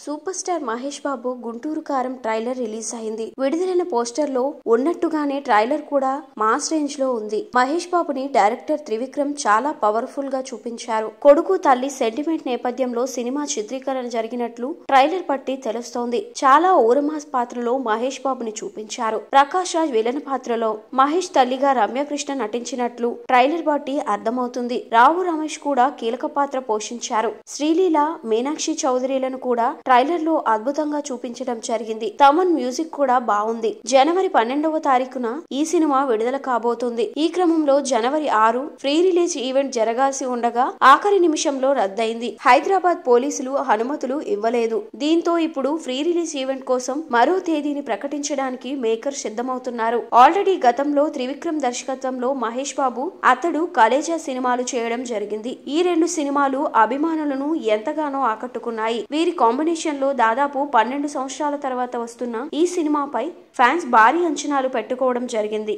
Super star Mahesh Babu Guntur కారం trailer release అయింది. విడుదలైన పోస్టర్ లో ఉన్నట్టుగానే ట్రైలర్ కూడా మాస్ రేంజ్ లో ఉంది. మహేష్ బాబుని డైరెక్టర్ త్రివిక్రమ్ చాలా పవర్ఫుల్ గా చూపించారు. కొడుకు తల్లి సెంటిమెంట్ నేపథ్యంలో సినిమా చిత్రీకరణ జరిగినట్లు ట్రైలర్ పట్టి తెలుస్తోంది. చాలా ఊరమాస్ పాత్రలో మహేష్ బాబుని చూపించారు. ప్రకాష్ రాజ్ విలన్ పాత్రలో మహేష్ తల్లిగా రమ్యకృష్ణ నటించినట్లు ట్రైలర్ బట్టి అర్థమవుతుంది. రావు రమేష్ కూడా కీలక పాత్ర పోషించారు. శ్రీలీల, మీనాక్షి చౌదరిలను కూడా ట్రైలర్ లో అద్భుతంగా చూపించడం జరిగింది. తమన్ మ్యూజిక్ కూడా బాగుంది. జనవరి 12వ తారీఖున ఈ సినిమా విడుదల కాబోతుంది. ఈ క్రమంలో జనవరి 6 ప్రీ రిలీజ్ ఈవెంట్ జరగాల్సి ఉండగా ఆఖరి నిమిషంలో రద్దయింది. హైదరాబాద్ పోలీసులు అనుమతులు ఇవ్వలేదు. దీంతో ఇప్పుడు ప్రీ రిలీజ్ ఈవెంట్ కోసం మరో తేదీని ప్రకటించడానికి మేకర్ సిద్ధమవుతున్నారు. ఆల్రెడీ గతంలో త్రివిక్రమ్ దర్శకత్వంలో మహేష్ బాబు అతడు కలేజా సినిమాలు చేయడం జరిగింది. ఈ రెండు సినిమాలు అభిమానులను ఎంతగానో ఆకట్టుకున్నాయి. వీరి కాంబినేషన్ లో దాదాపు 12 సంవత్సరాల తర్వాత వస్తున్న ఈ సినిమాపై ఫ్యాన్స్ భారీ అంచనాలు పెట్టుకోవడం జరిగింది.